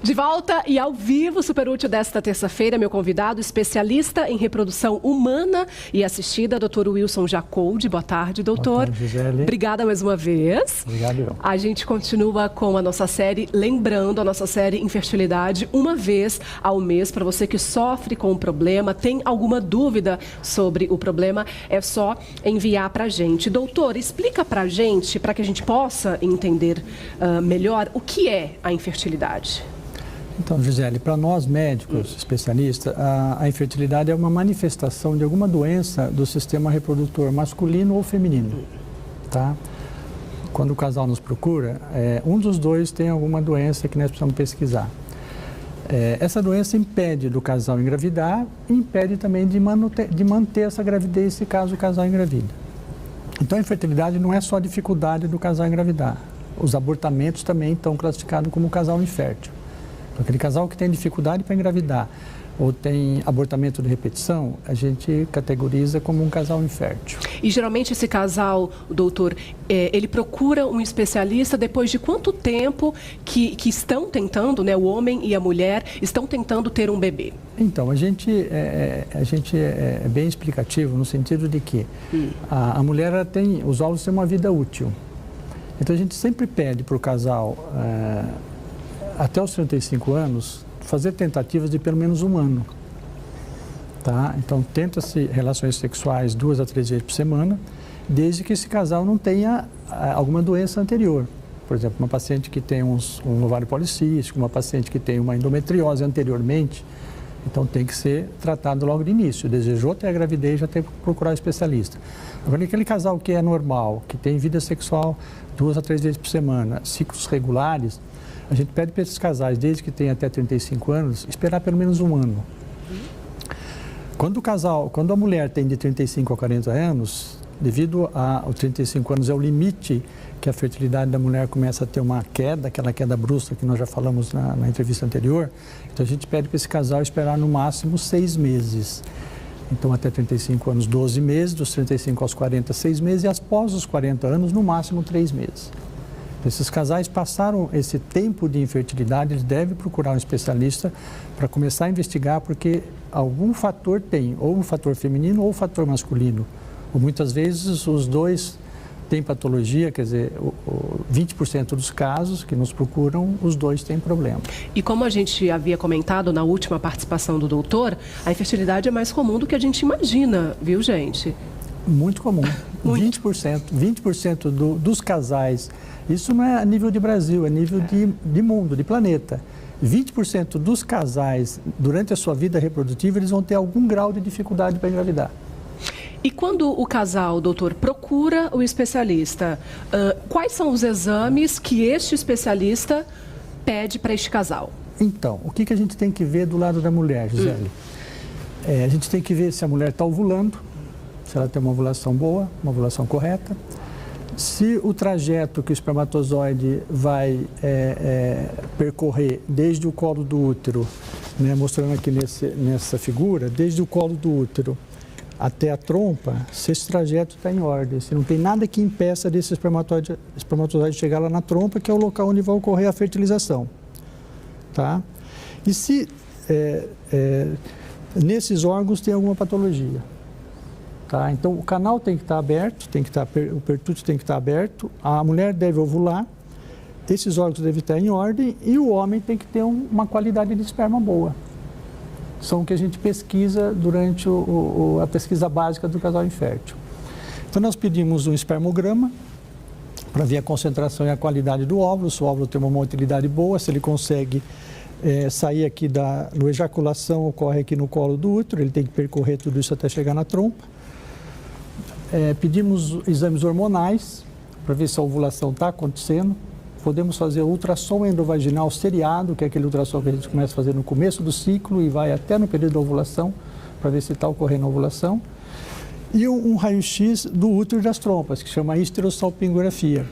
De volta e ao vivo, super útil desta terça-feira, meu convidado, especialista em reprodução humana e assistida, Dr. Wilson Jacoldi. Boa tarde, doutor. Boa tarde, Gisele. Obrigada mais uma vez. Obrigado, eu. A gente continua com a nossa série, lembrando a nossa série Infertilidade, uma vez ao mês, para você que sofre com o problema, tem alguma dúvida sobre o problema, é só enviar para a gente. Doutor, explica para a gente, para que a gente possa entender melhor, o que é a infertilidade. Então, Gisele, para nós médicos especialistas, a infertilidade é uma manifestação de alguma doença do sistema reprodutor masculino ou feminino, tá? Quando o casal nos procura, um dos dois tem alguma doença que nós precisamos pesquisar. Essa doença impede do casal engravidar e impede também de manter essa gravidez se caso o casal engravida. Então, a infertilidade não é só a dificuldade do casal engravidar. Os abortamentos também estão classificados como casal infértil. Aquele casal que tem dificuldade para engravidar ou tem abortamento de repetição, a gente categoriza como um casal infértil. E geralmente esse casal, doutor, ele procura um especialista depois de quanto tempo que estão tentando, né, o homem e a mulher estão tentando ter um bebê? Então, a gente é bem explicativo no sentido de que a mulher ela tem, os óvulos têm uma vida útil. Então, a gente sempre pede para o casal, até os 35 anos, fazer tentativas de pelo menos um ano. Tá? Então, tenta-se relações sexuais 2 a 3 vezes por semana, desde que esse casal não tenha alguma doença anterior. Por exemplo, uma paciente que tem um ovário policístico, uma paciente que tem uma endometriose anteriormente, então tem que ser tratado logo de início. Desejou ter a gravidez, já tem que procurar um especialista. Agora, aquele casal que é normal, que tem vida sexual 2 a 3 vezes por semana, ciclos regulares, a gente pede para esses casais, desde que tenham até 35 anos, esperar pelo menos um ano. Quando a mulher tem de 35 a 40 anos, devido aos 35 anos é o limite que a fertilidade da mulher começa a ter uma queda, aquela queda brusca que nós já falamos na entrevista anterior, então a gente pede para esse casal esperar no máximo 6 meses. Então, até 35 anos, 12 meses, dos 35 aos 40, 6 meses, e após os 40 anos, no máximo 3 meses. Esses casais passaram esse tempo de infertilidade, eles devem procurar um especialista para começar a investigar, porque algum fator tem, ou um fator feminino ou um fator masculino. Ou muitas vezes os dois têm patologia, quer dizer, 20% dos casos que nos procuram, os dois têm problema. E como a gente havia comentado na última participação do doutor, a infertilidade é mais comum do que a gente imagina, viu, gente? Muito comum. Muito. 20% dos casais, isso não é a nível de Brasil, é nível de mundo, de planeta. 20% dos casais, durante a sua vida reprodutiva, eles vão ter algum grau de dificuldade para engravidar. E quando o casal, doutor, procura o especialista, quais são os exames que este especialista pede para este casal? Então, o que a gente tem que ver do lado da mulher, Gisele? A gente tem que ver se a mulher está ovulando, se ela tem uma ovulação boa, uma ovulação correta, se o trajeto que o espermatozoide vai percorrer desde o colo do útero, né, mostrando aqui nessa figura, desde o colo do útero até a trompa, se esse trajeto está em ordem, se não tem nada que impeça desse espermatozoide chegar lá na trompa, que é o local onde vai ocorrer a fertilização. Tá? E se nesses órgãos tem alguma patologia. Tá? Então, o canal tem que estar aberto, o pertúrcio tem que estar aberto, a mulher deve ovular, esses órgãos devem estar em ordem e o homem tem que ter uma qualidade de esperma boa. São o que a gente pesquisa durante a pesquisa básica do casal infértil. Então, nós pedimos um espermograma para ver a concentração e a qualidade do óvulo, se o óvulo tem uma motilidade boa, se ele consegue sair aqui da ejaculação, ocorre aqui no colo do útero, ele tem que percorrer tudo isso até chegar na trompa. Pedimos exames hormonais para ver se a ovulação está acontecendo. Podemos fazer ultrassom endovaginal seriado, que é aquele ultrassom que a gente começa a fazer no começo do ciclo e vai até no período da ovulação, para ver se está ocorrendo a ovulação. E um raio-x do útero e das trompas, que chama histerosalpingografia.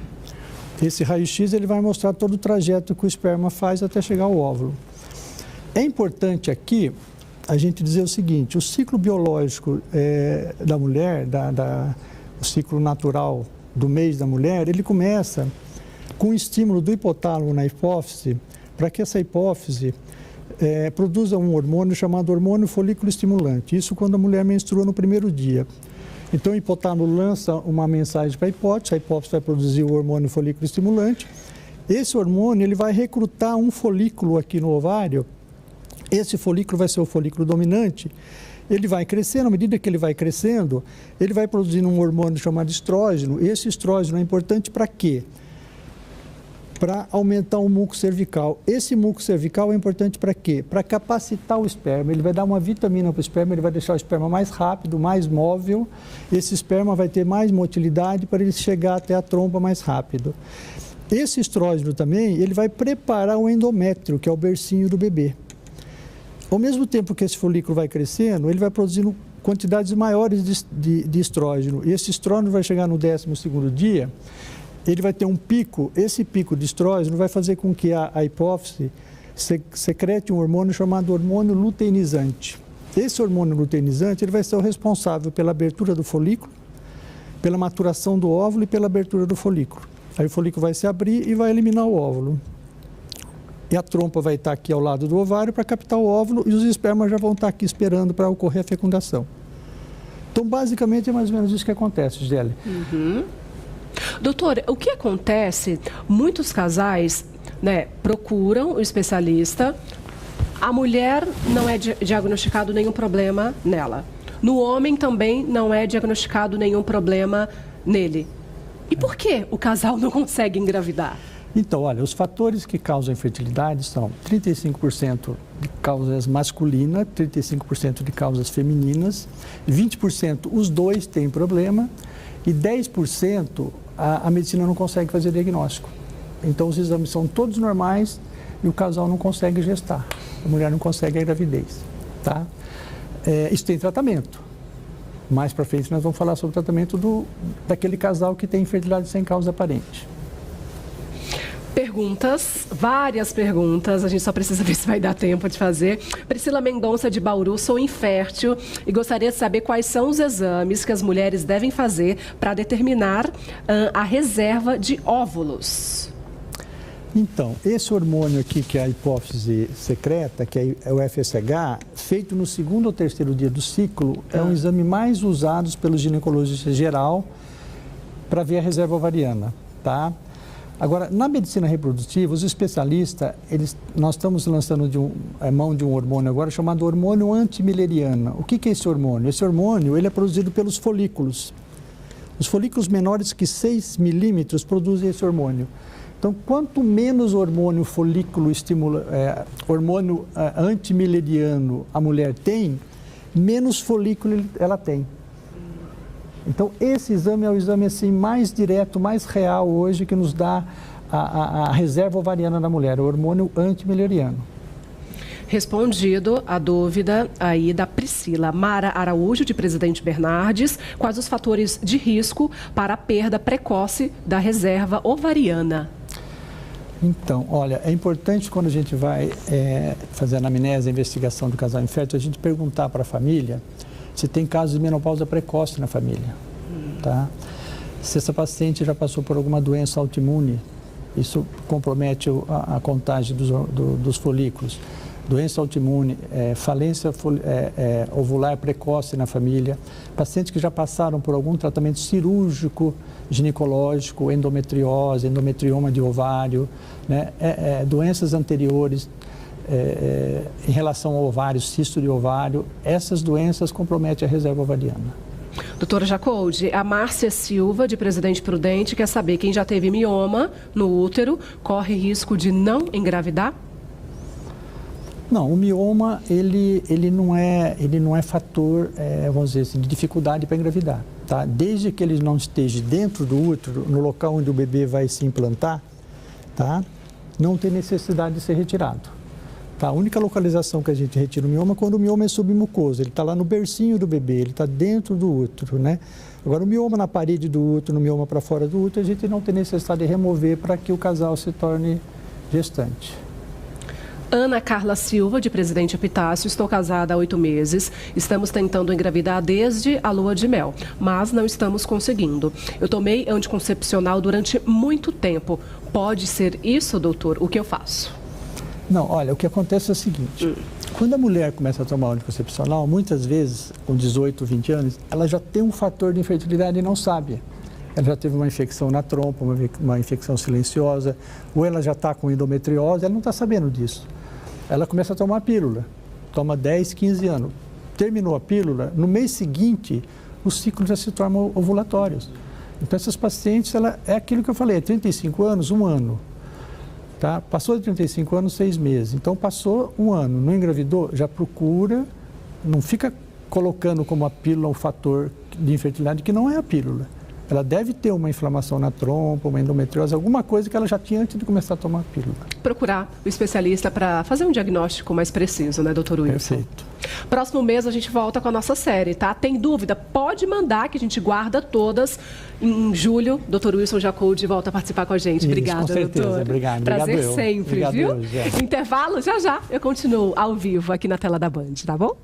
Esse raio-x ele vai mostrar todo o trajeto que o esperma faz até chegar ao óvulo. É importante aqui a gente dizer o seguinte, o ciclo biológico da mulher, o ciclo natural do mês da mulher, ele começa com o estímulo do hipotálamo na hipófise para que essa hipófise produza um hormônio chamado hormônio folículo estimulante. Isso quando a mulher menstrua no primeiro dia. Então, o hipotálamo lança uma mensagem para a hipófise vai produzir o hormônio folículo estimulante. Esse hormônio ele vai recrutar um folículo aqui no ovário. Esse folículo vai ser o folículo dominante. Ele vai crescendo, à medida que ele vai crescendo, ele vai produzindo um hormônio chamado estrógeno. Esse estrógeno é importante para quê? Para aumentar o muco cervical. Esse muco cervical é importante para quê? Para capacitar o esperma. Ele vai dar uma vitamina para o esperma, ele vai deixar o esperma mais rápido, mais móvel. Esse esperma vai ter mais motilidade para ele chegar até a trompa mais rápido. Esse estrógeno também, ele vai preparar o endométrio, que é o bercinho do bebê. Ao mesmo tempo que esse folículo vai crescendo, ele vai produzindo quantidades maiores de estrógeno. E esse estrógeno vai chegar no 12º dia, ele vai ter um pico. Esse pico de estrógeno vai fazer com que a hipófise secrete um hormônio chamado hormônio luteinizante. Esse hormônio luteinizante ele vai ser o responsável pela abertura do folículo, pela maturação do óvulo e pela abertura do folículo. Aí o folículo vai se abrir e vai eliminar o óvulo. E a trompa vai estar aqui ao lado do ovário para captar o óvulo e os espermas já vão estar aqui esperando para ocorrer a fecundação. Então, basicamente, é mais ou menos isso que acontece, Gisele. Doutor, o que acontece? Muitos casais, procuram o especialista, a mulher não é diagnosticado nenhum problema nela. No homem também não é diagnosticado nenhum problema nele. E por que o casal não consegue engravidar? Então, olha, os fatores que causam infertilidade são 35% de causas masculinas, 35% de causas femininas, 20% os dois têm problema e 10% a medicina não consegue fazer diagnóstico. Então, os exames são todos normais e o casal não consegue gestar, a mulher não consegue a gravidez, tá? Isso tem tratamento. Mais para frente nós vamos falar sobre o tratamento daquele casal que tem infertilidade sem causa aparente. Perguntas, várias perguntas, a gente só precisa ver se vai dar tempo de fazer. Priscila Mendonça de Bauru, sou infértil e gostaria de saber quais são os exames que as mulheres devem fazer para determinar a reserva de óvulos. Então, esse hormônio aqui que a hipófise secreta, que é o FSH, feito no 2º ou 3º dia do ciclo, é um exame mais usado pelo ginecologista geral para ver a reserva ovariana, tá? Agora, na medicina reprodutiva, os especialistas, nós estamos lançando mão de um hormônio agora chamado hormônio antimileriano. O que é esse hormônio? Esse hormônio ele é produzido pelos folículos. Os folículos menores que 6 milímetros produzem esse hormônio. Então, quanto menos hormônio hormônio antimileriano a mulher tem, menos folículo ela tem. Então, esse exame é o exame assim, mais direto, mais real hoje, que nos dá a reserva ovariana da mulher, o hormônio antimileriano. Respondido a dúvida aí da Priscila. Mara Araújo, de Presidente Bernardes, quais os fatores de risco para a perda precoce da reserva ovariana? Então, olha, é importante quando a gente vai fazer a anamnese, a investigação do casal infértil, a gente perguntar para a família se tem casos de menopausa precoce na família, tá? Se essa paciente já passou por alguma doença autoimune, isso compromete a contagem dos folículos. Doença autoimune, falência ovular precoce na família, pacientes que já passaram por algum tratamento cirúrgico, ginecológico, endometriose, endometrioma de ovário, né? Doenças anteriores em relação ao ovário, cisto de ovário, essas doenças comprometem a reserva ovariana. Doutora Jacoldi, a Márcia Silva, de Presidente Prudente, quer saber quem já teve mioma no útero corre risco de não engravidar? Não, o mioma ele não é fator, vamos dizer assim, de dificuldade para engravidar, tá? Desde que ele não esteja dentro do útero, no local onde o bebê vai se implantar, tá? Não tem necessidade de ser retirado. Tá? A única localização que a gente retira o mioma é quando o mioma é submucoso, ele está lá no bercinho do bebê, ele está dentro do útero, né? Agora, o mioma na parede do útero, no mioma para fora do útero, a gente não tem necessidade de remover para que o casal se torne gestante. Ana Carla Silva, de Presidente Epitácio, estou casada há 8 meses, estamos tentando engravidar desde a lua de mel, mas não estamos conseguindo. Eu tomei anticoncepcional durante muito tempo. Pode ser isso, doutor? O que eu faço? Não, olha, o que acontece é o seguinte, quando a mulher começa a tomar anticoncepcional, muitas vezes, com 18, 20 anos, ela já tem um fator de infertilidade e não sabe. Ela já teve uma infecção na trompa, uma infecção silenciosa, ou ela já está com endometriose, ela não está sabendo disso. Ela começa a tomar a pílula, toma 10, 15 anos. Terminou a pílula, no mês seguinte, os ciclos já se tornam ovulatórios. Então, essas pacientes, é aquilo que eu falei, 35 anos, 1 ano. Tá? Passou de 35 anos, 6 meses. Então, passou 1 ano, não engravidou, já procura, não fica colocando como a pílula um fator de infertilidade que não é a pílula. Ela deve ter uma inflamação na trompa, uma endometriose, alguma coisa que ela já tinha antes de começar a tomar a pílula. Procurar o especialista para fazer um diagnóstico mais preciso, né, doutor Wilson? Perfeito. Próximo mês a gente volta com a nossa série, tá? Tem dúvida? Pode mandar que a gente guarda todas. Em julho, doutor Wilson Jacoudi volta a participar com a gente. Obrigada, com certeza. doutor. Obrigado. Prazer sempre, Obrigado viu? eu, Intervalo, já já. Eu continuo ao vivo aqui na tela da Band, tá bom?